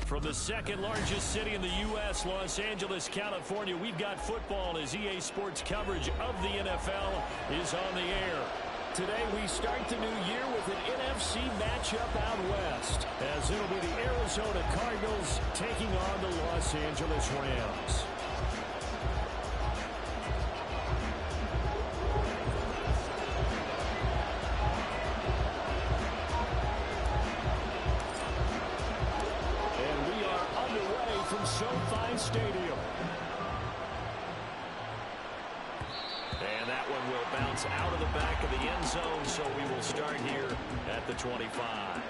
From the second largest city in the U.S., Los Angeles, California, we've got football as EA Sports coverage of the NFL is on the air. Today we start the new year with an NFC matchup out west, as it'll be the Arizona Cardinals taking on the Los Angeles Rams. SoFi Stadium. And that one will bounce out of the back of the end zone, so we will start here at the 25.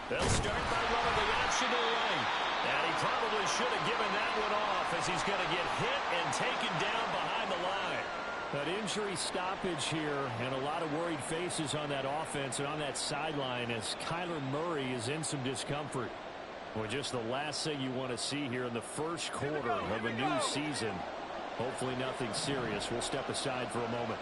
They'll start by running the option to the right. And he probably should have given that one off, as he's going to get hit and taken down behind the line. An injury stoppage here, and a lot of worried faces on that offense and on that sideline as Kyler Murray is in some discomfort. Well, just the last thing you want to see here in the first quarter of a new season. Hopefully nothing serious. We'll step aside for a moment.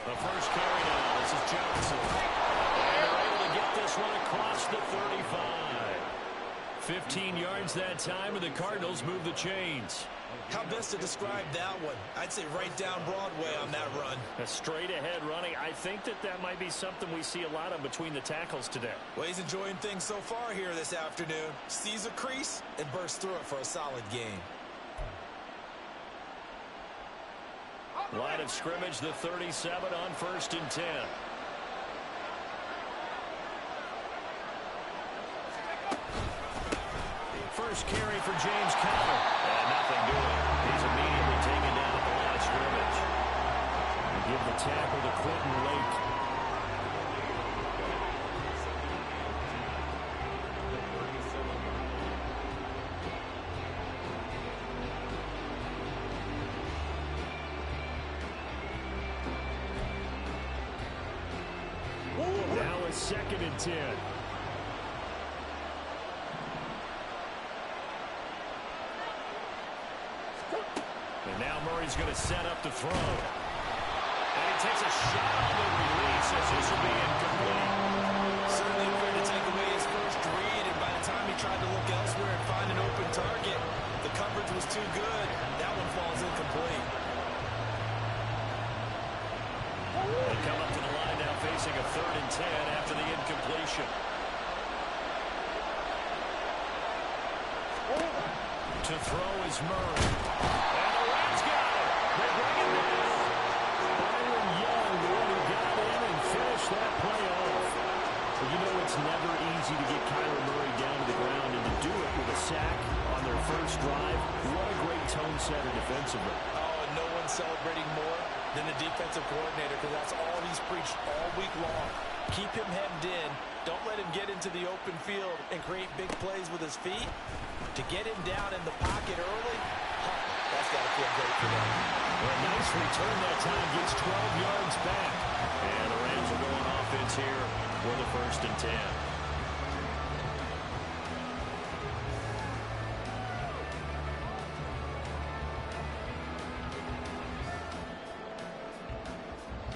The first carry now. This is Johnson. And they're able to get this one across the 35. 15 yards that time, and the Cardinals move the chains. How best to describe that one? I'd say right down Broadway on that run. A straight-ahead running. I think that might be something we see a lot of between the tackles today. Well, he's enjoying things so far here this afternoon. Sees a crease and bursts through it for a solid game. Line of scrimmage, the 37 on 1st and 10. First carry for James Conner. And nothing doing. He's immediately taken down at the line of scrimmage. We give the tackle to Quentin Lake. Now it's 2nd and 10. And now Murray's going to set up to throw. And he takes a shot on the release as this will be incomplete. Certainly afraid to take away his first read, and by the time he tried to look elsewhere and find an open target, the coverage was too good. That one falls incomplete. They come up to the line now facing a 3rd and 10 after the incompletion. To throw is Murray. And the Rams got it. They bring it down. Byron Young, the one who got in and finished that play off. But you know it's never easy to get Kyler Murray down to the ground, and to do it with a sack on their first drive. What a great tone setter defensively. Oh, and no one's celebrating more than the defensive coordinator, because that's all he's preached all week long. Keep him hemmed in. Don't let him get into the open field and create big plays with his feet. To get him down in the pocket early, that's got to feel great for them. Well, nice return that time. Gets 12 yards back. And the Rams are going offense here for the 1st and 10.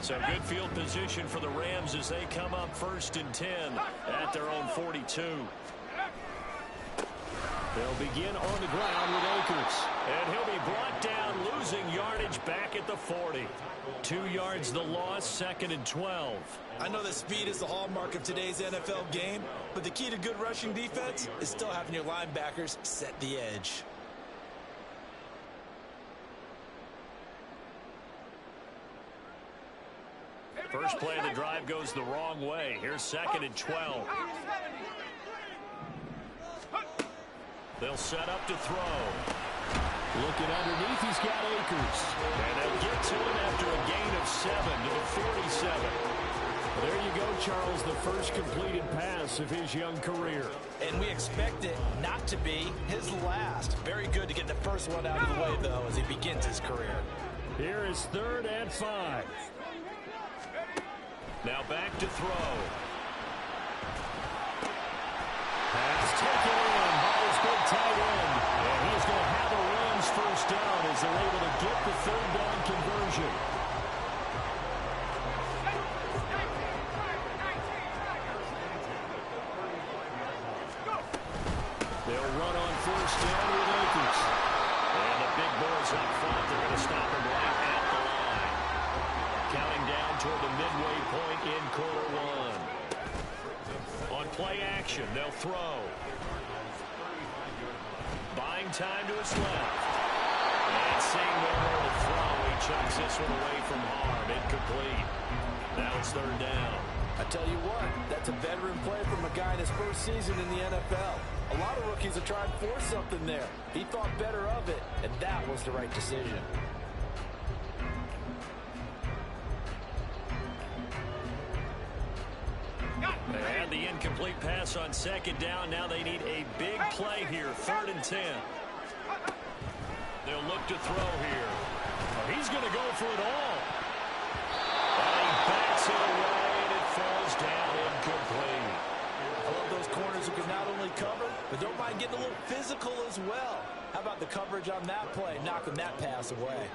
So good field position for the Rams as they come up 1st and 10 at their own 42. They'll begin on the ground with Akers. And he'll be brought down, losing yardage back at the 40. 2 yards the loss, 2nd and 12. I know that speed is the hallmark of today's NFL game, but the key to good rushing defense is still having your linebackers set the edge. First play of the drive goes the wrong way. Here's 2nd and 12. They'll set up to throw. Looking underneath, he's got Akers. And they'll get to it after a gain of 7 to the 47. There you go, Charles, the first completed pass of his young career. And we expect it not to be his last. Very good to get the first one out of the way, though, as he begins his career. Here is 3rd and 5. Now back to throw. Pass taken in by his big tight end. And he's going to have a Rams first down as they're able to get the 3rd down conversion. They'll run on 1st down with Akers. And the big boys up front, they're going to stop him right at the line. Counting down toward the midway point in quarter 1. On play action, they'll throw. Buying time to his left. And seeing nowhere to throw, he chucks this one away from harm. Incomplete. Now it's 3rd down. I tell you what, that's a veteran play from a guy in his first season in the NFL. A lot of rookies are trying to force something there. He thought better of it, and that was the right decision. They had the incomplete pass on 2nd down. Now they need a big play here. 3rd and 10. They'll look to throw here. Oh, he's going to go for it all. And he backs it away, and it falls down incomplete. I love those corners who can not only cover, but don't mind getting a little physical as well. How about the coverage on that play, knocking that pass away?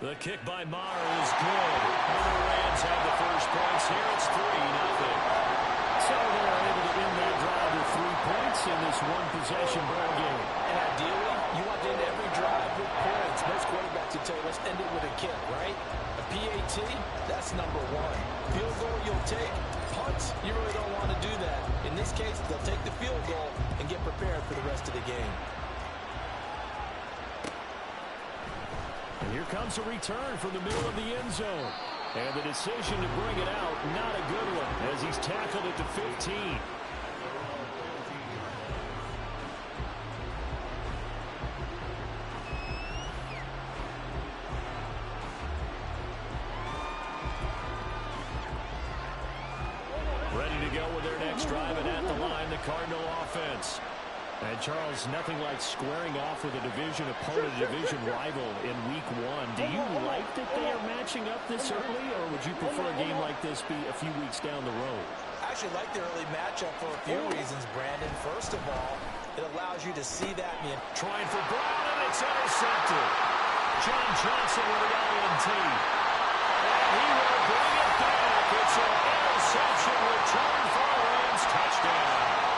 The kick by Maher is good. And the Rams have the first points here. It's 3-0. So they're able to end that drive with 3 points in this one-possession ball game. And ideally, you want to end every drive with points. Most quarterbacks would tell you, let's end it with a kick, right? A PAT, that's number 1. Field goal you'll take. Punts, you really don't want to do that. In this case, they'll take the field goal and get prepared for the rest of the game. And here comes a return from the middle of the end zone. And the decision to bring it out, not a good one, as he's tackled at the 15. Ready to go with their next drive, and at the line, the Cardinal offense. And, Charles, nothing like squaring off with a division opponent, a division rival in Week 1. Do you like that they are matching up this early, or would you prefer a game like this be a few weeks down the road? I actually like the early matchup for a few reasons, Brandon. First of all, it allows you to see that. Trying for Brown, and it's intercepted. John Johnson with the INT. And he will bring it back. It's an interception return for a Rams touchdown.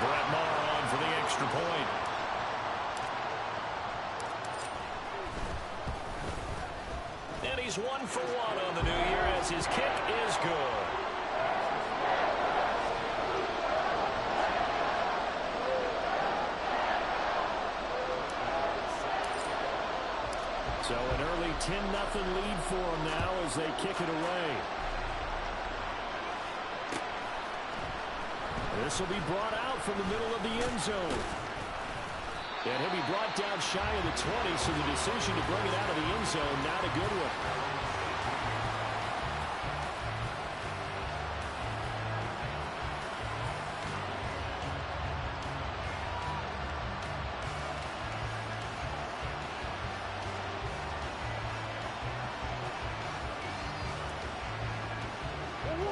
Brett Maher on for the extra point. And he's 1 for 1 on the new year as his kick is good. So an early 10-0 lead for them now as they kick it away. This will be brought out from the middle of the end zone. And he'll be brought down shy of the 20, so the decision to bring it out of the end zone, not a good one.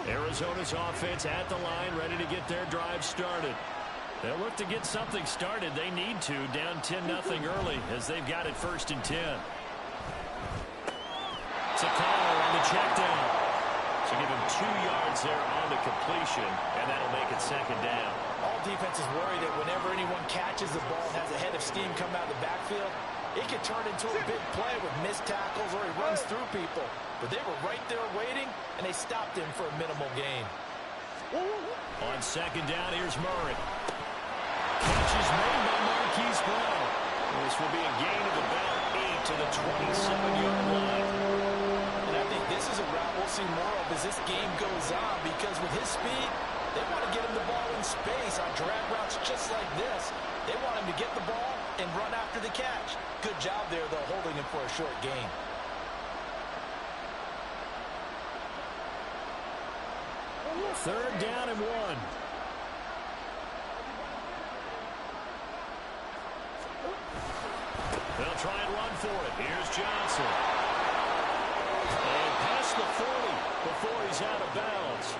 Arizona's offense at the line, ready to get their drive started. They'll look to get something started. They need to, down 10-0 early as they've got it 1st and 10. It's a call on the check down. So give him 2 yards there on the completion, and that'll make it 2nd down. All defenses worry that whenever anyone catches the ball and has a head of steam come out of the backfield, it could turn into a big play with missed tackles or he runs through people. But they were right there waiting, and they stopped him for a minimal gain. On 2nd down, here's Murray. Catch is made by Mark Marquise Brown. This will be a gain of about 8 to the 27-yard line. And I think this is a route we'll see more of as this game goes on, because with his speed, they want to get him the ball in space on drag routes just like this. They want him to get the ball and run after the catch. Good job there, though, holding him for a short gain. Third down and 1. They'll try and run for it. Here's Johnson. And past the 40 before he's out of bounds.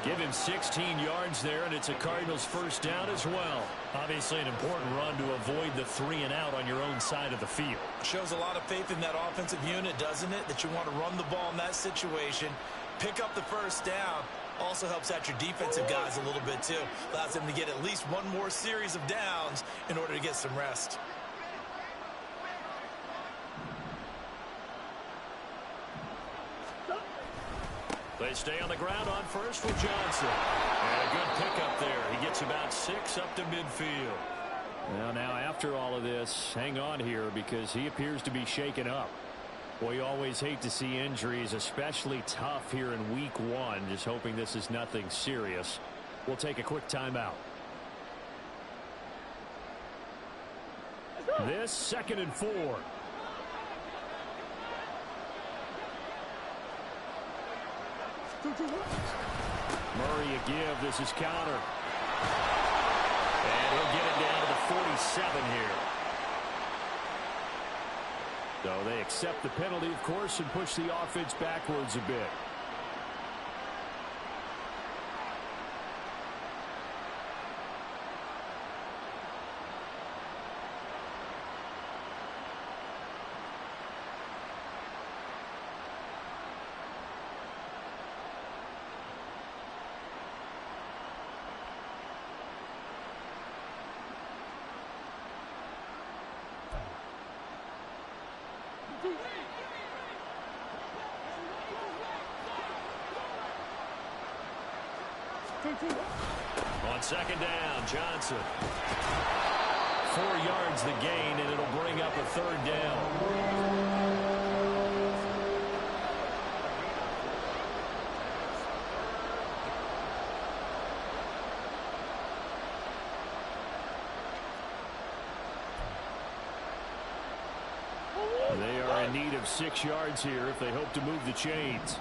Give him 16 yards there, and it's a Cardinals first down as well. Obviously an important run to avoid the 3 and out on your own side of the field. Shows a lot of faith in that offensive unit, doesn't it? That you want to run the ball in that situation, pick up the first down. Also helps out your defensive guys a little bit, too. Allows them to get at least one more series of downs in order to get some rest. They stay on the ground on first with Johnson. And a good pickup there. He gets about 6 up to midfield. Well, now after all of this, hang on here because he appears to be shaken up. Boy, you always hate to see injuries, especially tough here in week 1. Just hoping this is nothing serious. We'll take a quick timeout. This 2nd and 4. Murray a give. This is counter. And he'll get it down to the 47 here. So they accept the penalty, of course, and push the offense backwards a bit. On 2nd down, Johnson. 4 yards the gain, and it'll bring up a 3rd down. They are in need of 6 yards here if they hope to move the chains.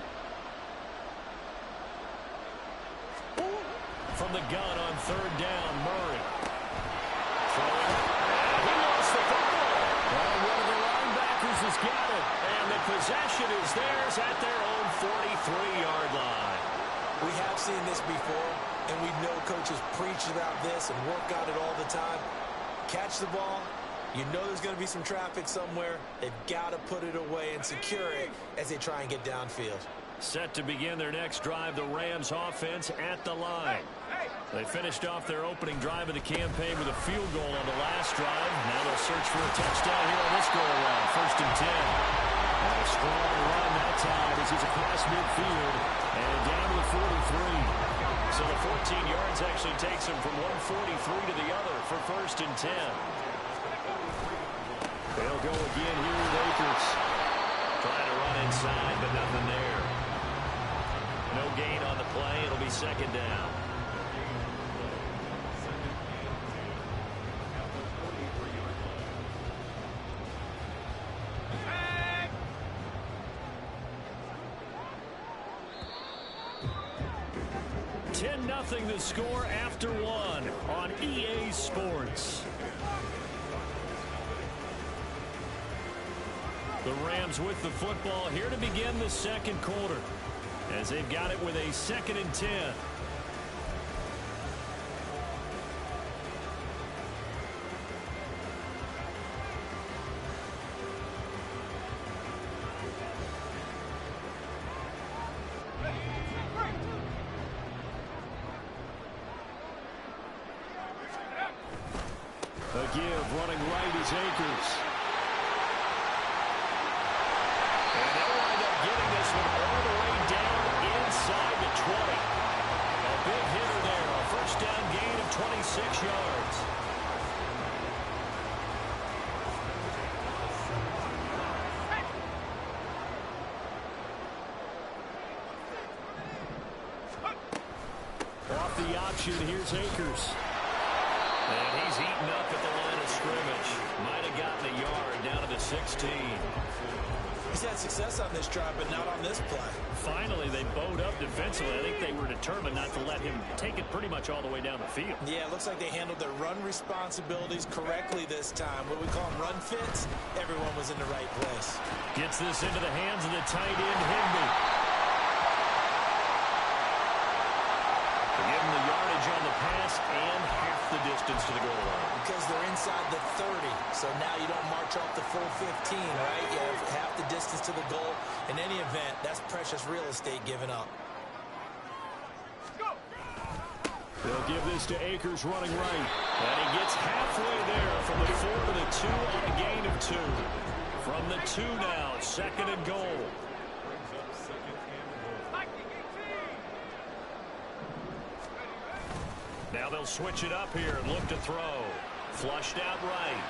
From the gun on 3rd down, Murray. Throwing. He lost the football. Well, one of the linebackers has got it. And the possession is theirs at their own 43-yard line. We have seen this before, and we know coaches preach about this and work on it all the time. Catch the ball. You know there's going to be some traffic somewhere. They've got to put it away and secure it as they try and get downfield. Set to begin their next drive, the Rams offense at the line. They finished off their opening drive of the campaign with a field goal on the last drive. Now they'll search for a touchdown here on this go-around. 1st and 10. And a strong run that time as he's across midfield and down to the 43. So the 14 yards actually takes him from 143 to the other for 1st and 10. They'll go again here with Akers. Trying to run inside, but nothing there. No gain on the play. It'll be 2nd down. Nothing to score after 1 on EA Sports. The Rams with the football here to begin the 2nd quarter as they've got it with a 2nd and 10. A give, running right is Akers. And they'll wind up getting this one all the way down inside the 20. A big hitter there, a 1st down gain of 26 yards. action. Here's Akers. And he's eaten up at the line of scrimmage. Might have gotten a yard down to the 16. He's had success on this drive, but not on this play. Finally, they bowed up defensively. I think they were determined not to let him take it pretty much all the way down the field. Yeah, it looks like they handled their run responsibilities correctly this time. What we call them run fits, everyone was in the right place. Gets this into the hands of the tight end, Higbee. To give him the yardage on the pass and half the distance to the goal line. Because they're inside the 30, so now you don't march off the full 15, right? You have half the distance to the goal. In any event, that's precious real estate given up. They'll give this to Akers running right. And he gets halfway there from the 4 to the 2 on a gain of 2. From the 2 now, 2nd and goal. Now they'll switch it up here and look to throw. Flushed out right.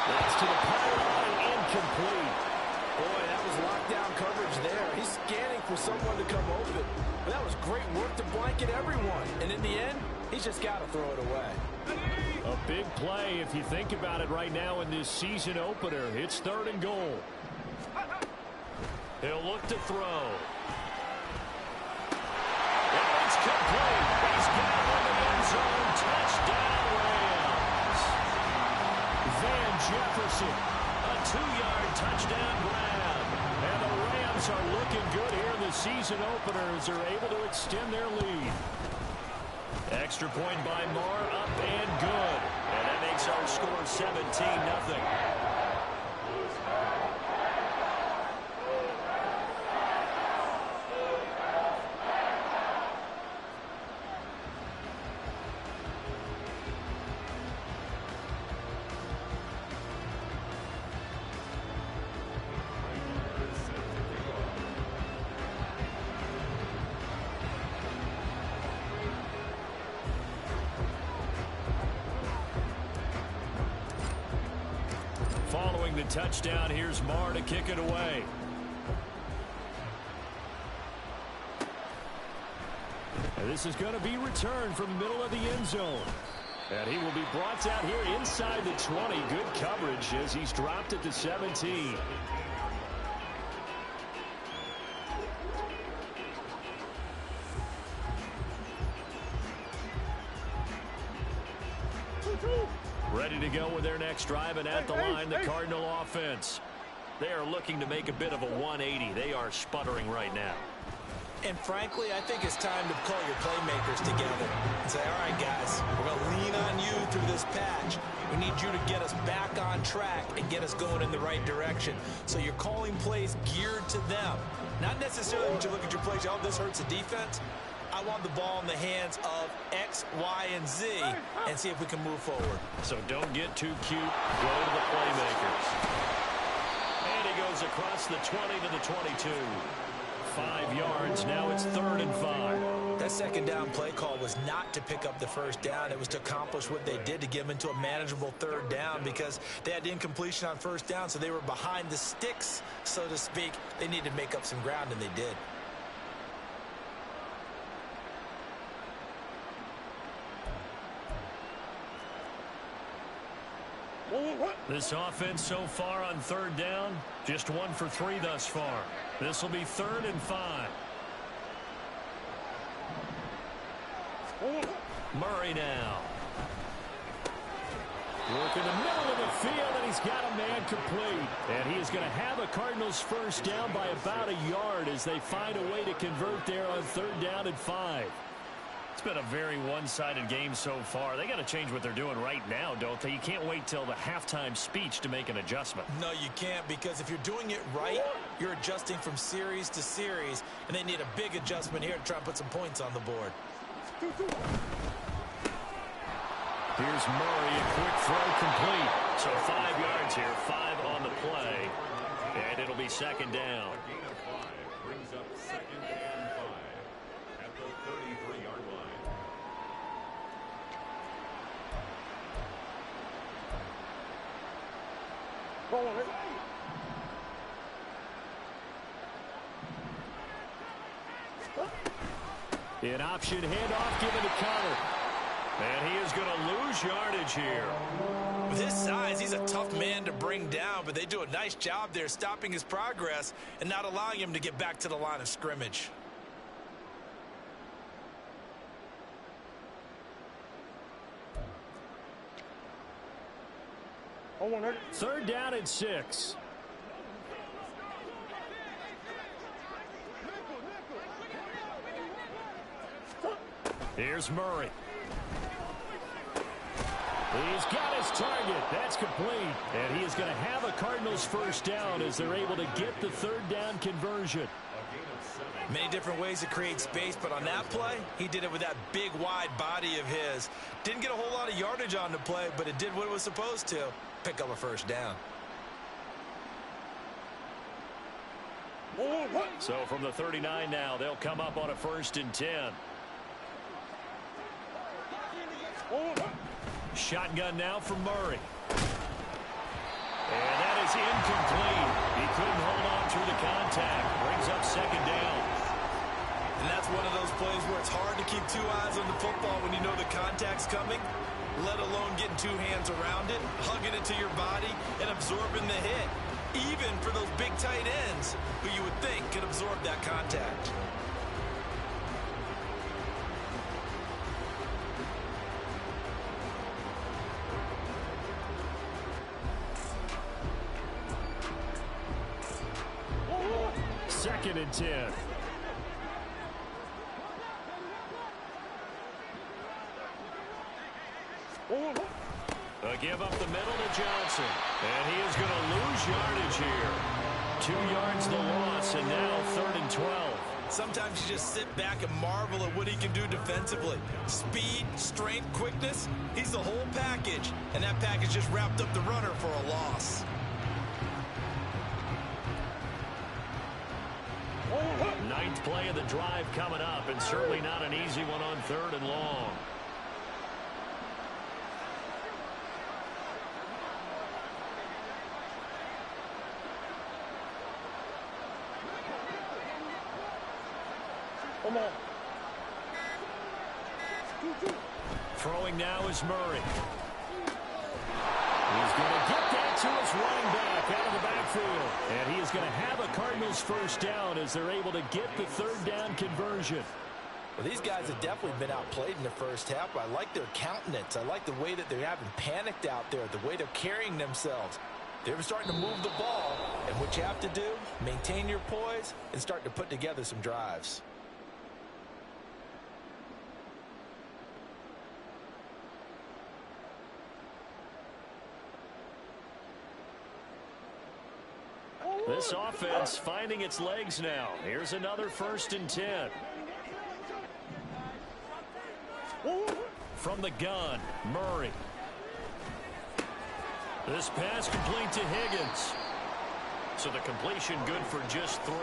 That's to the pylon, incomplete. Boy, that was lockdown coverage there. He's scanning for someone to come open. But that was great work to blanket everyone. And in the end, he's just got to throw it away. A big play if you think about it right now in this season opener. It's 3rd and goal. He'll look to throw. And it's complete. He's got it in the end zone. Touchdown, Rams. Van Jefferson, a 2-yard touchdown grab. And the Rams are looking good here in the season opener as they're able to extend their lead. Extra point by Marr, up and good. And that makes our score 17-0. Following the touchdown, here's Marr to kick it away. And this is going to be returned from the middle of the end zone. And he will be brought down here inside the 20. Good coverage as he's dropped at the 17. Ready to go with their next drive, and at the line, the Cardinal offense. They are looking to make a bit of a 180. They are sputtering right now. And frankly, I think it's time to call your playmakers together and say, all right, guys, we're going to lean on you through this patch. We need you to get us back on track and get us going in the right direction. So you're calling plays geared to them. Not necessarily when you look at your plays, oh, this hurts the defense. I want the ball in the hands of X, Y, and Z and see if we can move forward. So don't get too cute. Go to the playmakers. And he goes across the 20 to the 22. 5 yards. Now it's 3rd and 5. That second down play call was not to pick up the first down. It was to accomplish what they did, to get them into a manageable 3rd down, because they had incompletion on first down, so they were behind the sticks, so to speak. They needed to make up some ground, and they did. This offense so far on 3rd down, just 1 for 3 thus far. This will be 3rd and 5. Murray now. Work in the middle of the field, and he's got a man complete. And he is going to have a Cardinals first down by about a yard as they find a way to convert there on 3rd down and 5. It's been a very one-sided game so far. They got to change what they're doing right now, don't they? You can't wait till the halftime speech to make an adjustment. No, you can't, because if you're doing it right, you're adjusting from series to series, and they need a big adjustment here to try and put some points on the board. Here's Murray, a quick throw complete. So 5 yards here, 5 on the play, and it'll be 2nd down. Brings up 2nd and 5 at the 33-yard line. An option handoff given to Connor. And he is going to lose yardage here. With his size, he's a tough man to bring down, but they do a nice job there stopping his progress and not allowing him to get back to the line of scrimmage. Third down and 6. Here's Murray. He's got his target. That's complete. And he is going to have a Cardinals first down as they're able to get the third down conversion. Many different ways to create space, but on that play, he did it with that big, wide body of his. Didn't get a whole lot of yardage on the play, but it did what it was supposed to. Pick up a first down. So from the 39 now, they'll come up on a 1st and 10. Shotgun now for Murray. And that is incomplete. He couldn't hold on through the contact. Brings up 2nd down. And that's one of those plays where it's hard to keep 2 eyes on the football when you know the contact's coming, let alone getting 2 hands around it, hugging it to your body, and absorbing the hit. Even for those big tight ends who you would think could absorb that contact. Second and 10. A give up the middle to Johnson. And he is going to lose yardage here. 2 yards the loss, and now 3rd and 12. Sometimes you just sit back and marvel at what he can do defensively. Speed, strength, quickness, he's the whole package. And that package just wrapped up the runner for a loss. Ninth play of the drive coming up, and certainly not an easy one on 3rd and long. Throwing now is Murray. He's going to get that to his running back out of the backfield. And he is going to have a Cardinals first down as they're able to get the 3rd down conversion. Well, these guys have definitely been outplayed in the first half, but I like their countenance. I like the way that they're having panicked out there, the way they're carrying themselves. They're starting to move the ball, and what you have to do, maintain your poise and start to put together some drives. This offense finding its legs now. Here's another 1st and 10. From the gun, Murray. This pass complete to Higgins. So the completion good for just 3.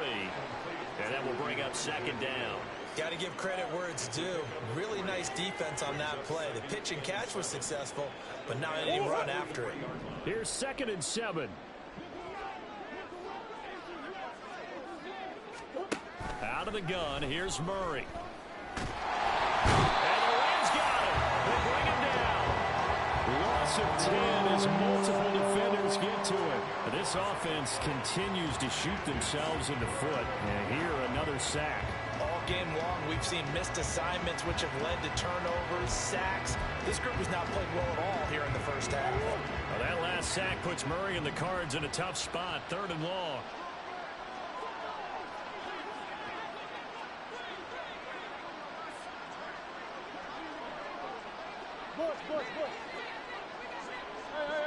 And that will bring up 2nd down. Got to give credit where it's due. Really nice defense on that play. The pitch and catch was successful, but now they didn't run after it. Here's 2nd and 7. Out of the gun, here's Murray. And the Rams got him. They bring him down. Loss of 10 as multiple defenders get to him. This offense continues to shoot themselves in the foot. And here, another sack. All game long, we've seen missed assignments, which have led to turnovers, sacks. This group has not played well at all here in the first half. Well, that last sack puts Murray and the Cards in a tough spot, 3rd and long.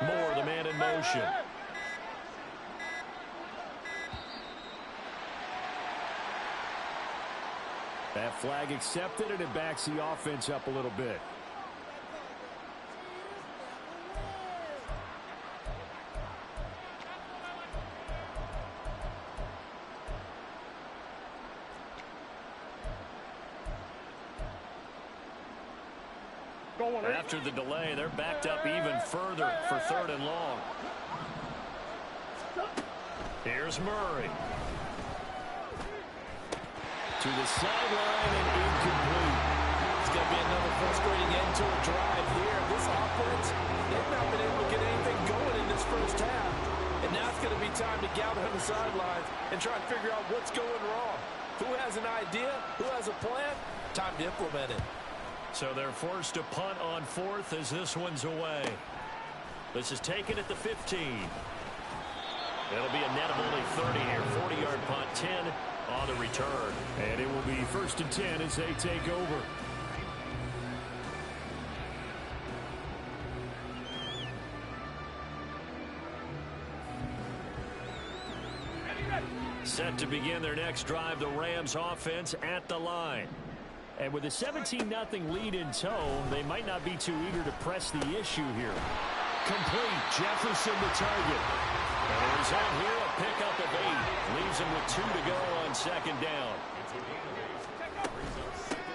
Moore, the man in motion. That flag accepted, and it backs the offense up a little bit. After the delay, they're backed up even further for 3rd and long. Here's Murray. To the sideline and incomplete. It's going to be another frustrating end to a drive here. This offense, they've not been able to get anything going in this first half. And now it's going to be time to gather on the sidelines and try and figure out what's going wrong. Who has an idea? Who has a plan? Time to implement it. So they're forced to punt on fourth as this one's away. This is taken at the 15. It'll be a net of only 30 here. 40-yard punt, 10 on the return. And it will be 1st and 10 as they take over. Set to begin their next drive, the Rams offense at the line. And with a 17-0 lead in tow, they might not be too eager to press the issue here. Complete. Jefferson the target. And the result here, a pickup of 8. Leaves him with 2 to go on 2nd down.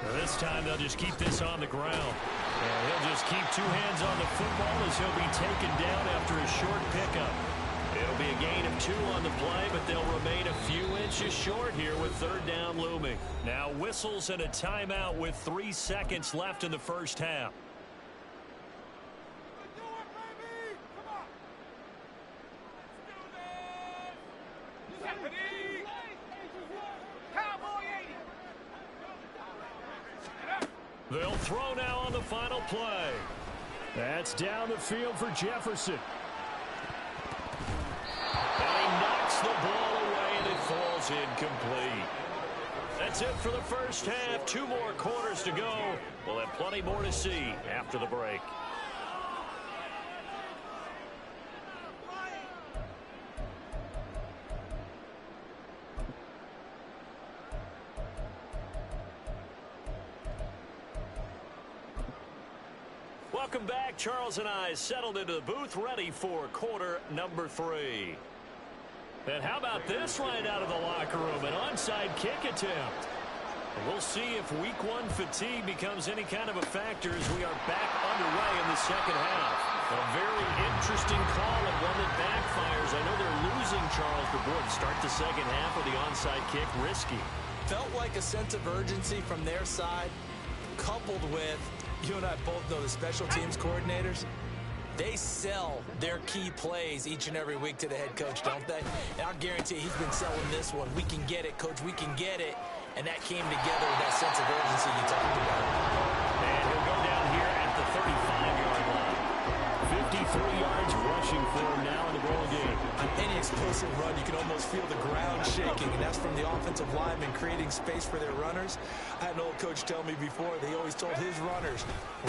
Now this time they'll just keep this on the ground. And he'll just keep 2 hands on the football as he'll be taken down after a short pickup. It'll be a gain of 2 on the play, but they'll remain a few inches short here with 3rd down looming. Now whistles and a timeout with 3 seconds left in the first half. They'll throw now on the final play. That's down the field for Jefferson. And he knocks the ball away, and it falls incomplete. That's it for the first half. 2 more quarters to go. We'll have plenty more to see after the break. Welcome back. Charles and I settled into the booth, ready for quarter number 3. And how about this right out of the locker room? An onside kick attempt. And we'll see if week 1 fatigue becomes any kind of a factor as we are back underway in the second half. A very interesting call and one that backfires. I know they're losing, Charles, but boy, to start the second half with the onside kick, risky. Felt like a sense of urgency from their side, coupled with, you and I both know the special teams coordinators, they sell their key plays each and every week to the head coach, don't they? And I'll guarantee he's been selling this one. We can get it, coach, we can get it. And that came together with that sense of urgency you talked about. And he'll go down here at the 35-yard line. 53 yards rushing for him now in the ball game. On any explosive run, you can almost feel the ground shaking, and that's from the offensive linemen creating space for their runners. I had an old coach tell me before, they always told his runners,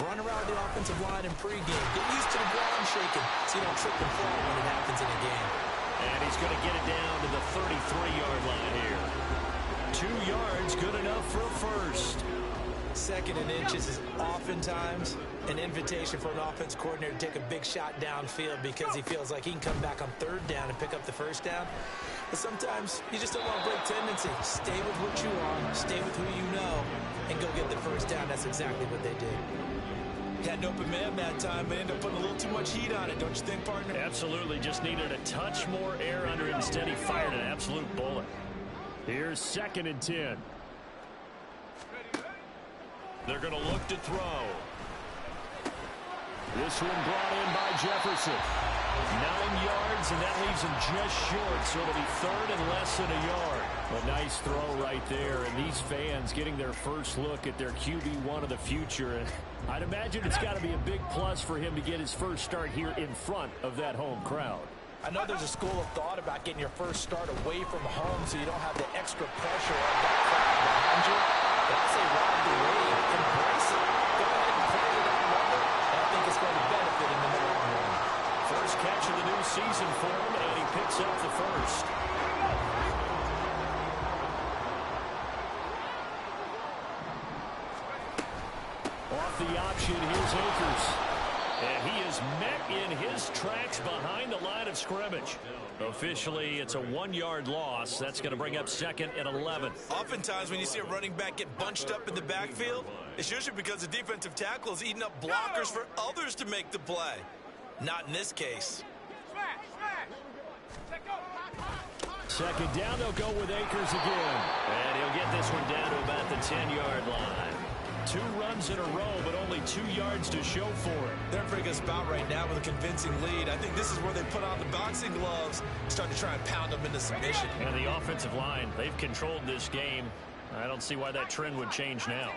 run around the offensive line in pregame. Get used to the ground shaking so you don't trip and fall when it happens in a game. And he's going to get it down to the 33-yard line here. 2 yards, good enough for a first. 2nd and inches is oftentimes an invitation for an offense coordinator to take a big shot downfield because he feels like he can come back on 3rd down and pick up the 1st down. But sometimes you just don't want to break tendency. Stay with what you are, stay with who you know, and go get the 1st down. That's exactly what they did. Had an open man that time, but ended up putting a little too much heat on it, don't you think, partner? Absolutely, just needed a touch more air under it. Instead, he fired an absolute bullet. Here's 2nd and 10. They're going to look to throw. This one brought in by Jefferson. 9 yards, and that leaves him just short, so it'll be 3rd and less than a yard. A nice throw right there, and these fans getting their first look at their QB1 of the future. And I'd imagine it's got to be a big plus for him to get his first start here in front of that home crowd. I know there's a school of thought about getting your first start away from home so you don't have the extra pressure of that crowd behind you. But I say ride the wave, embrace it, go ahead and play it that number, and I think it's going to benefit him in the long run. First catch of the new season for him, and he picks up the first. Off the option, here's Akers. And he is met in his tracks behind the line of scrimmage. Officially, it's a 1-yard loss. That's going to bring up 2nd and 11. Oftentimes, when you see a running back get bunched up in the backfield, it's usually because the defensive tackle is eating up blockers for others to make the play. Not in this case. 2nd down, they'll go with Akers again. And he'll get this one down to about the 10-yard line. 2 runs in a row, but only 2 yards to show for it. They're in a pretty good spot right now with a convincing lead. I think this is where they put on the boxing gloves, start to try and pound them into submission. And the offensive line, they've controlled this game. I don't see why that trend would change now.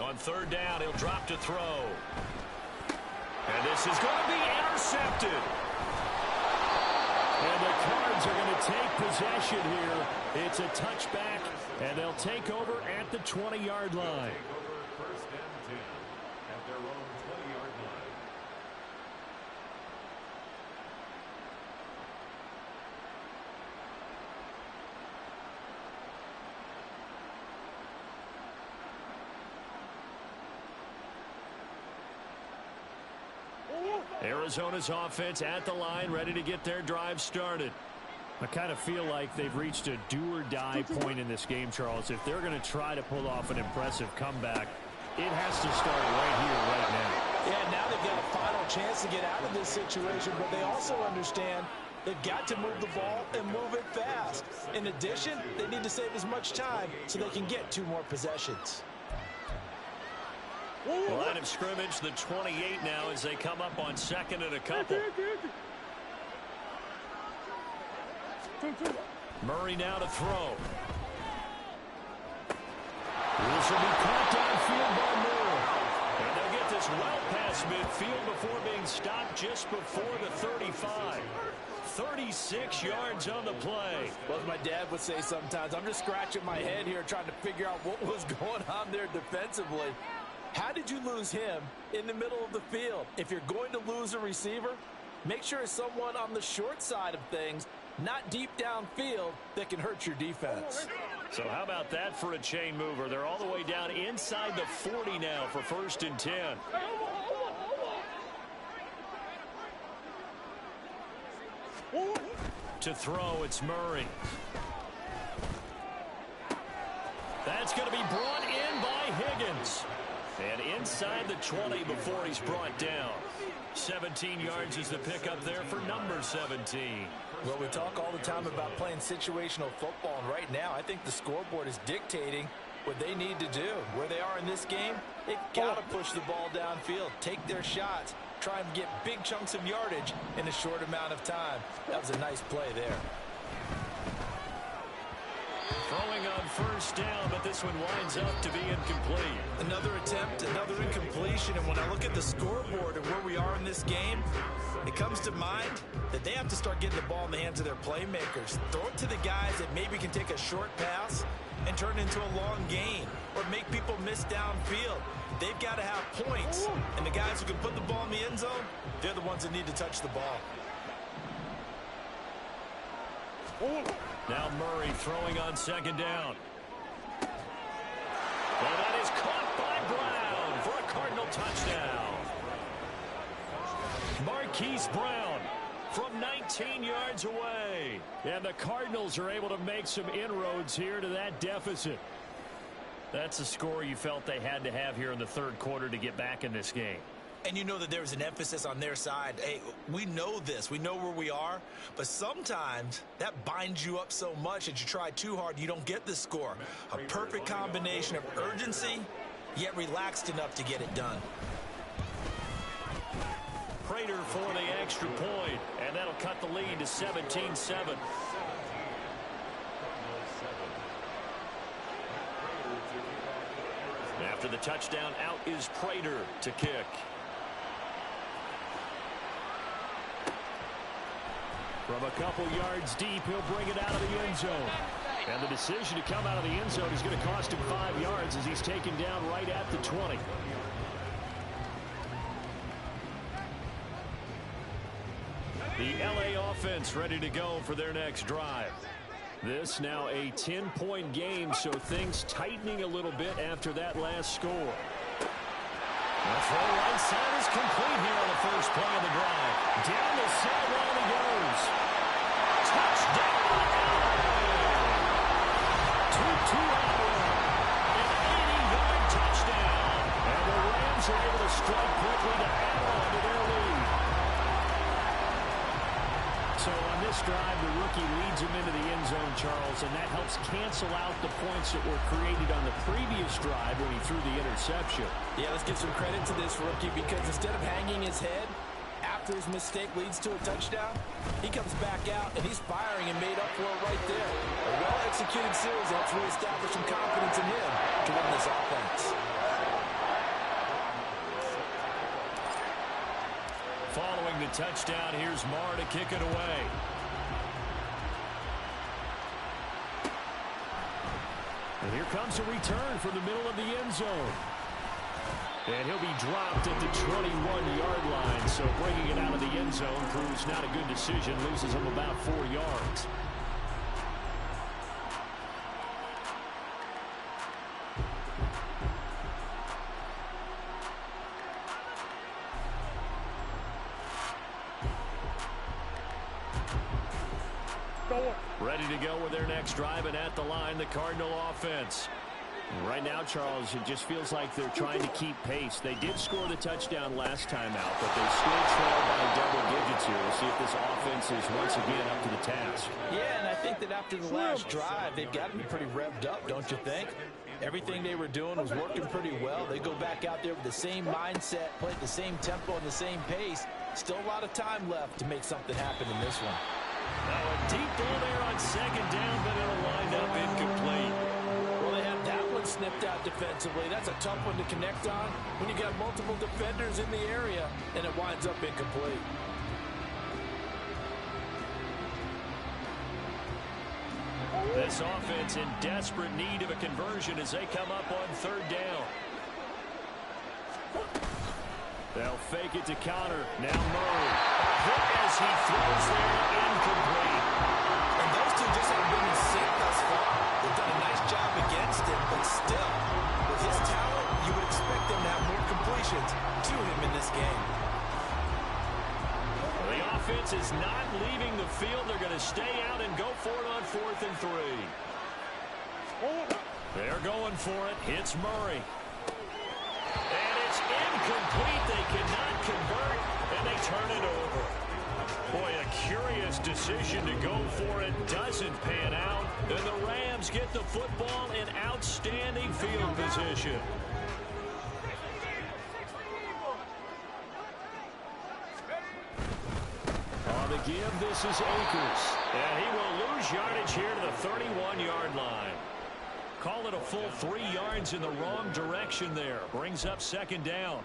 On 3rd down, he'll drop to throw. And this is going to be intercepted. And the Cards are going to take possession here. It's a touchback, and they'll take over at the 20-yard line. First and 10 at their own 20-yard line. Arizona's offense at the line, ready to get their drive started. I kind of feel like they've reached a do-or-die point in this game, Charles. If they're going to try to pull off an impressive comeback, it has to start right here, right now. Yeah, now they've got a final chance to get out of this situation, but they also understand they've got to move the ball and move it fast. In addition, they need to save as much time so they can get 2 more possessions. Line of scrimmage, the 28 now as they come up on 2nd and a couple. Murray now to throw. This will be caught downfield by Moore. And they'll get this well past midfield before being stopped just before the 35. 36 yards on the play. Well, as my dad would say sometimes, I'm just scratching my head here trying to figure out what was going on there defensively. How did you lose him in the middle of the field? If you're going to lose a receiver, make sure it's someone on the short side of things, not deep downfield, that can hurt your defense. So how about that for a chain mover? They're all the way down inside the 40 now for 1st and 10. To throw, it's Murray. That's going to be brought in by Higgins. And inside the 20 before he's brought down. 17 yards is the pickup there for number 17. Well, we talk all the time about playing situational football, and right now I think the scoreboard is dictating what they need to do. Where they are in this game, they've got to push the ball downfield, take their shots, try and get big chunks of yardage in a short amount of time. That was a nice play there. Throwing on 1st down, but this one winds up to be incomplete. Another attempt, another incompletion, and when I look at the scoreboard and where we are in this game, it comes to mind that they have to start getting the ball in the hands of their playmakers. Throw it to the guys that maybe can take a short pass and turn it into a long gain or make people miss downfield. They've got to have points, and the guys who can put the ball in the end zone, they're the ones that need to touch the ball. Now Murray throwing on 2nd down. Well, that is caught by Brown for a Cardinal touchdown. Marquise Brown from 19 yards away. And the Cardinals are able to make some inroads here to that deficit. That's a score you felt they had to have here in the 3rd quarter to get back in this game. And you know that there's an emphasis on their side. Hey, we know this. We know where we are. But sometimes that binds you up so much that you try too hard, you don't get the score. A perfect combination of urgency, yet relaxed enough to get it done. Prater for the extra point, and that'll cut the lead to 17-7. After the touchdown, out is Prater to kick. From a couple yards deep, he'll bring it out of the end zone. And the decision to come out of the end zone is going to cost him 5 yards as he's taken down right at the 20. The LA offense ready to go for their next drive. This now a 10-point game, so things tightening a little bit after that last score. The throw right side is complete here on the first play of the drive. Down the sideline he goes. Touchdown! Tutu Atwell. An 80-yard touchdown. And the Rams are able to strike quickly to add on to their lead. So on this drive, the rookie leads him into the end zone, Charles, and that helps cancel out the points that were created on the previous drive when he threw the interception. Yeah, let's give some credit to this rookie because instead of hanging his head after his mistake leads to a touchdown, he comes back out and he's firing and made up for it right there. A well-executed series helps reestablish some confidence in him to run this offense. Following the touchdown, here's Marr to kick it away. And here comes a return from the middle of the end zone. And he'll be dropped at the 21-yard line. So bringing it out of the end zone proves not a good decision. Loses him about 4 yards. Ready to go with their next drive, and at the line, the Cardinal offense. And right now, Charles, it just feels like they're trying to keep pace. They did score the touchdown last time out, but they still trail by double digits here. We'll see if this offense is once again up to the task. Yeah, and I think that after the last drive, they've got to be pretty revved up, don't you think? Everything they were doing was working pretty well. They go back out there with the same mindset, play at the same tempo and the same pace. Still a lot of time left to make something happen in this one. Now a deep ball there on second down, but it'll wind up incomplete. Well, they had that one snipped out defensively. That's a tough one to connect on when you got multiple defenders in the area, and it winds up incomplete. This offense in desperate need of a conversion as they come up on third down. They'll fake it to counter. Now Murray. A hit as he throws there, incomplete. And those two just haven't been in sync thus far. They've done a nice job against him, but still, with his talent, you would expect them to have more completions to him in this game. The offense is not leaving the field. They're going to stay out and go for it on 4th and 3. They're going for it. Hits Murray. And it's incomplete. They cannot convert, and they turn it over. Boy, a curious decision to go for it. Doesn't pan out. And the Rams get the football in outstanding field position. On the give, this is Akers. And he will lose yardage here to the 31-yard line. Call it a full 3 yards in the wrong direction there. Brings up second down.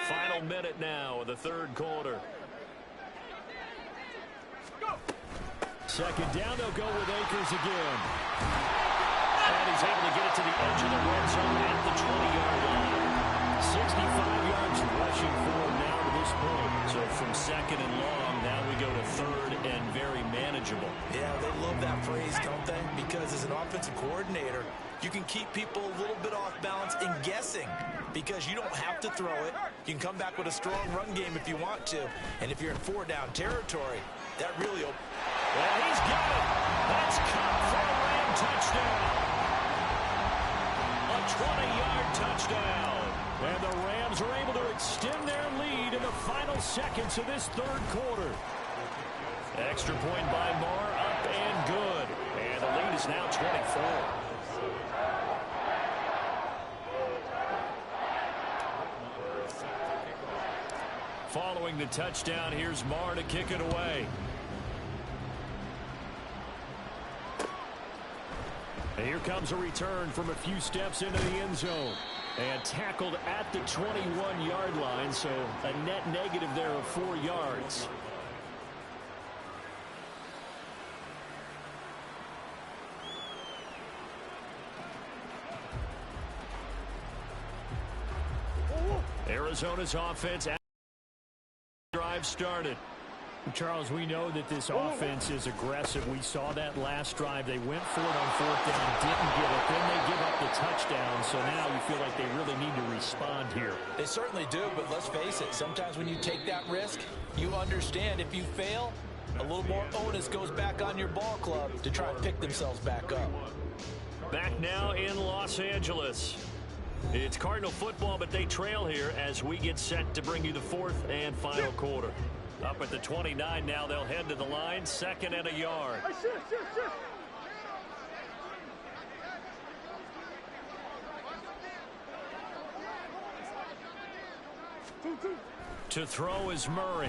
Final minute now of the third quarter. Second down, they'll go with Akers again. And he's able to get it to the edge of the red zone at the 20-yard line. 65 yards rushing forward now to this point. So from second and long, now we go to third and very manageable. Yeah, they love that phrase, don't they? Because as an offensive coordinator, you can keep people a little bit off balance and guessing because you don't have to throw it. You can come back with a strong run game if you want to. And if you're in 4-down territory, that really opens. Well, he's got it. That's caught for a Ram touchdown. A 20-yard touchdown. And the Rams are able to extend their lead in the final seconds of this third quarter. Extra point by Marr, up and good. And the lead is now 24. Following the touchdown, here's Marr to kick it away. And here comes a return from a few steps into the end zone. And tackled at the 21-yard line, so a net negative there of 4 yards. Arizona's offense drive started. Charles, we know that this offense is aggressive. We saw that last drive. They went for it on 4th down, didn't get it. Then they give up the touchdown. So now you feel like they really need to respond here. They certainly do, but let's face it. Sometimes when you take that risk, you understand if you fail, A little more onus goes back on your ball club to try and pick themselves back up. Back now in Los Angeles. It's Cardinal football, but they trail here as we get set to bring you the fourth and final quarter. Up at the 29 now, they'll head to the line, 2nd and a yard. To throw is Murray.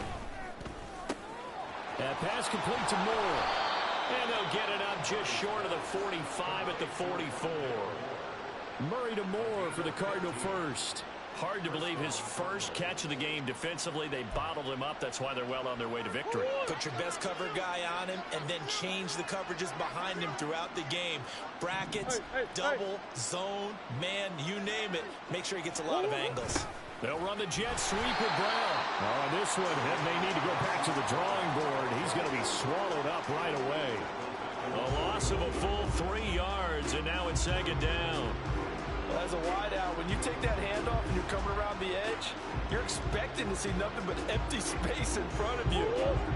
That pass complete to Moore. And they'll get it up just short of the 45 at the 44. Murray to Moore for the Cardinal first. Hard to believe his first catch of the game defensively. They bottled him up. That's why they're well on their way to victory. Put your best cover guy on him and then change the coverages behind him throughout the game. Brackets, double, zone, man, you name it. Make sure he gets a lot of angles. They'll run the jet sweep with Brown. On this one, they may need to go back to the drawing board. He's going to be swallowed up right away. A loss of a full 3 yards, and now it's 2nd down. As a wideout, when you take that handoff and you're coming around the edge, you're expecting to see nothing but empty space in front of you.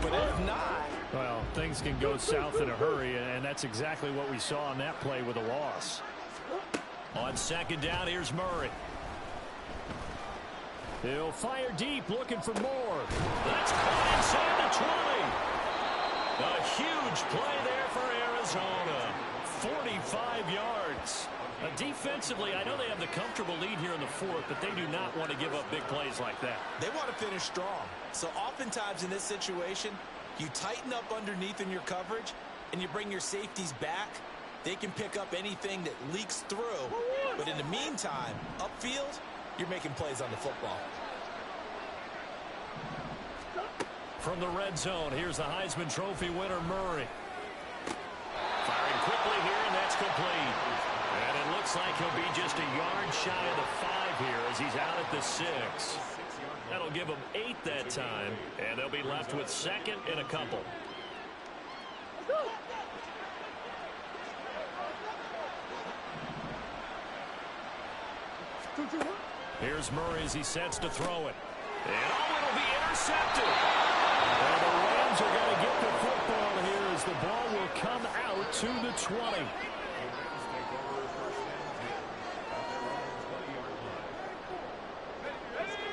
But if not... Well, things can go south in a hurry, and that's exactly what we saw on that play with a loss. On 2nd down, here's Murray. He'll fire deep, looking for more. That's caught inside the 20. A huge play there for Arizona. 45 yards. Defensively, I know they have the comfortable lead here in the fourth, but they do not want to give up big plays like that. They want to finish strong. So oftentimes in this situation, you tighten up underneath in your coverage, and you bring your safeties back. They can pick up anything that leaks through. But in the meantime, upfield, you're making plays on the football. From the red zone, here's the Heisman Trophy winner, Murray. Firing quickly here, and that's complete. And it looks like he'll be just a yard shy of the 5 here as he's out at the 6. That'll give him 8 that time, and they'll be left with 2nd and a couple. Here's Murray as he sets to throw it. And it'll be intercepted. And the Rams are going to get the football here as the ball will come out to the 20.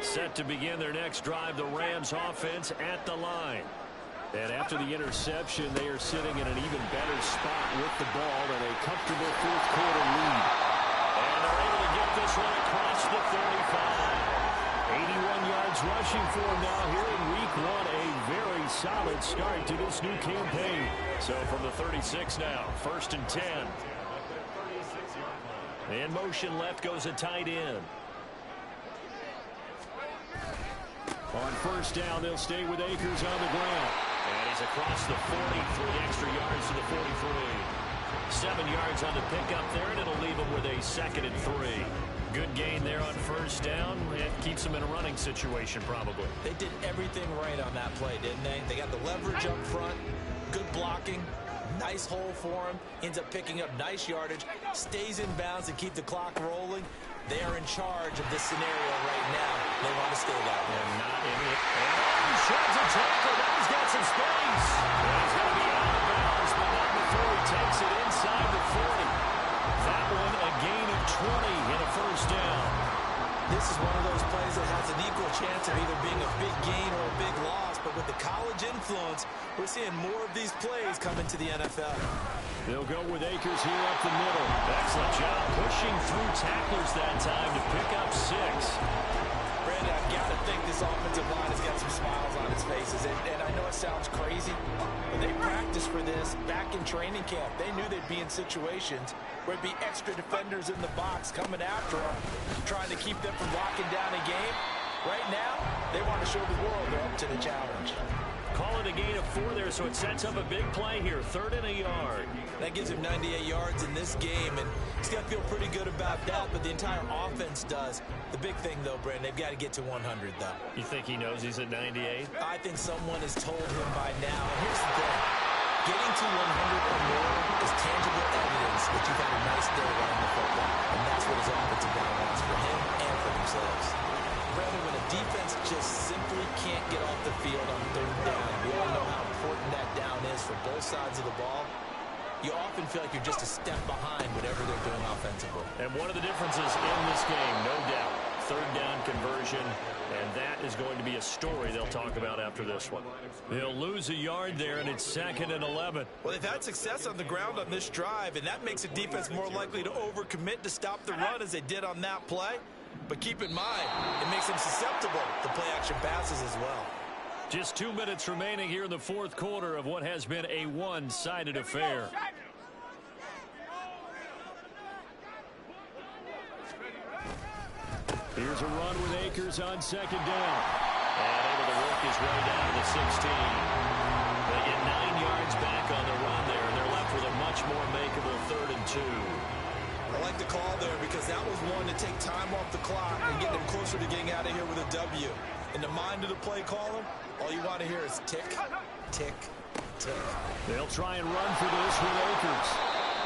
Set to begin their next drive, the Rams offense at the line. And after the interception, they are sitting in an even better spot with the ball and a comfortable fourth quarter lead. And they're able to get this one across the 35. 81 yards rushing for him now here in week 1. A very solid start to this new campaign. So from the 36 now, 1st and 10. In motion left goes a tight end. On 1st down, they'll stay with Akers on the ground. And he's across the 40, 3 extra yards to the 43. 7 yards on the pickup there, and it'll leave him with a 2nd and 3. Good gain there on 1st down. It keeps him in a running situation, probably. They did everything right on that play, didn't they? They got the leverage up front, good blocking, nice hole for him, ends up picking up nice yardage, stays in bounds and keep the clock rolling. They are in charge of this scenario right now. They want to stay that way. And not in it. And he sheds a tackle. Now he's got some space. And he's going to be out of bounds, but not before he takes it inside the 40. That one a gain of 20 in a 1st down. This is one of those plays that has an equal chance of either being a big gain or a big loss. But with the college influence, we're seeing more of these plays come into the NFL. They'll go with Akers here up the middle. Excellent job pushing through tacklers that time to pick up 6. Brandon, I've got to think this offensive line has got some smiles on its faces. And I know it sounds crazy, but they practiced for this back in training camp. They knew they'd be in situations where it'd be extra defenders in the box coming after them, trying to keep them from locking down a game. Right now, they want to show the world they're up to the challenge. Call it a gain of 4 there, so it sets up a big play here. 3rd and a yard. That gives him 98 yards in this game, and he's got to feel pretty good about that, but the entire offense does. The big thing, though, Brandon, they've got to get to 100, though. You think he knows he's at 98? I think someone has told him by now. And here's the thing. Getting to 100 or more is tangible evidence that you've had a nice day running the football, and that's what his offensive line wants for him and for themselves. Brandon, when a defense just simply can't get off the field on 3rd down, we all know how important that often feel like you're just a step behind whatever they're doing offensively. And one of the differences in this game, no doubt, third down conversion, and that is going to be a story they'll talk about after this one. They'll lose a yard there, and it's 2nd and 11. Well, they've had success on the ground on this drive, and that makes a defense more likely to overcommit to stop the run as they did on that play. But keep in mind, it makes them susceptible to play-action passes as well. Just 2 minutes remaining here in the fourth quarter of what has been a one-sided affair. Here's a run with Akers on 2nd down. And able to work his way down to the 16. They get 9 yards back on the run there, and they're left with a much more makeable 3rd and 2. I like the call there because that was one to take time off the clock and get them closer to getting out of here with a W. In the mind of the play caller, all you want to hear is tick, tick, tick. They'll try and run for this with Akers.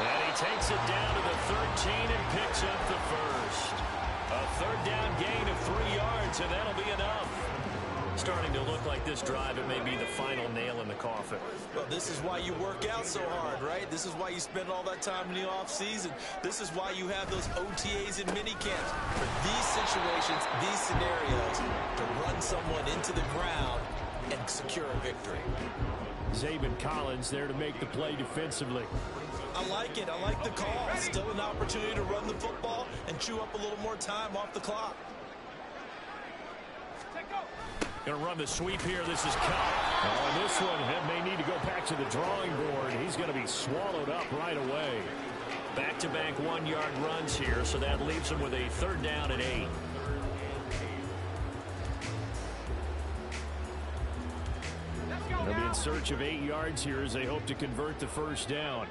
And he takes it down to the 13 and picks up the first. A 3rd down gain of 3 yards, and that'll be enough. Starting to look like this drive, it may be the final nail in the coffin. Well, this is why you work out so hard, right? This is why you spend all that time in the offseason. This is why you have those OTAs and minicamps. For these situations, these scenarios, to run someone into the ground and secure a victory. Zaven Collins there to make the play defensively. I like it. I like the call. Still an opportunity to run the football and chew up a little more time off the clock. Going to run the sweep here. This is Cup. On this one, may need to go back to the drawing board. He's going to be swallowed up right away. Back-to-back 1-yard runs here, so that leaves him with a 3rd down and 8. They'll be in search of 8 yards here as they hope to convert the first down.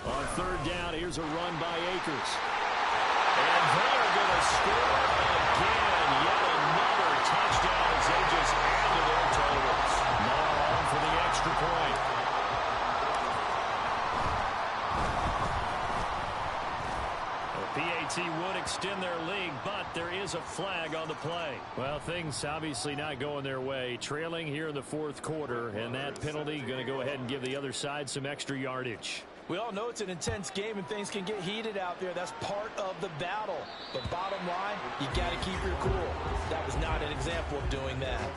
On 3rd down, here's a run by Akers. And they're going to score again. Yet another touchdown as they just add to their totals. Now on for the extra point. The PAT would extend their lead, but there is a flag on the play. Well, things obviously not going their way. Trailing here in the fourth quarter, and that penalty going to go ahead and give the other side some extra yardage. We all know it's an intense game and things can get heated out there. That's part of the battle. But bottom line, you got to keep your cool. That was not an example of doing that.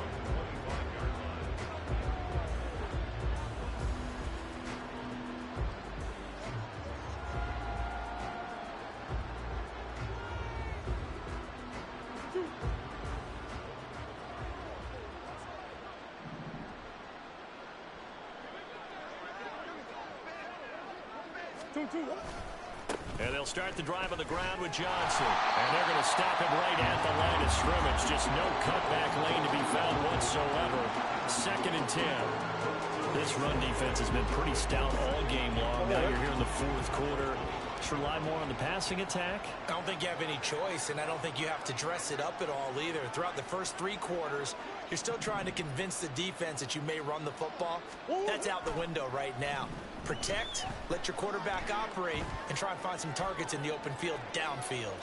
And they'll start the drive on the ground with Johnson. And they're going to stop him right at the line of scrimmage. Just no cutback lane to be found whatsoever. 2nd and 10. This run defense has been pretty stout all game long. Now you're here in the fourth quarter. Just rely more on the passing attack. I don't think you have any choice, and I don't think you have to dress it up at all either. Throughout the first 3 quarters, you're still trying to convince the defense that you may run the football. That's out the window right now. Protect, let your quarterback operate, and try and find some targets in the open field downfield.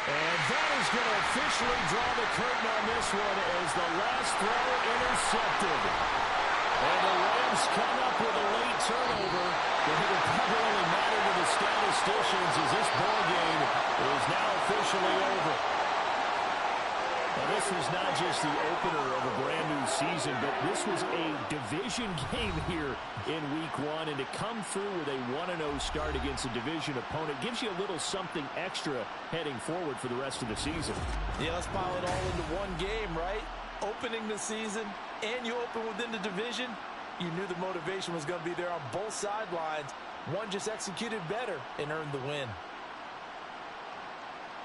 And that is going to officially draw the curtain on this one as the last throw intercepted. And the Rams come up with a late turnover. But it will probably only matter to the statisticians as this ball game is now officially over. Now, this was not just the opener of a brand new season, but this was a division game here in week 1. And to come through with a 1-0 start against a division opponent gives you a little something extra heading forward for the rest of the season. Yeah, let's pile it all into one game, right? Opening the season, and you open within the division. You knew the motivation was going to be there on both sidelines. One just executed better and earned the win.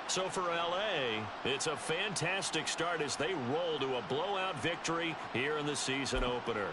So for LA, it's a fantastic start as they roll to a blowout victory here in the season opener.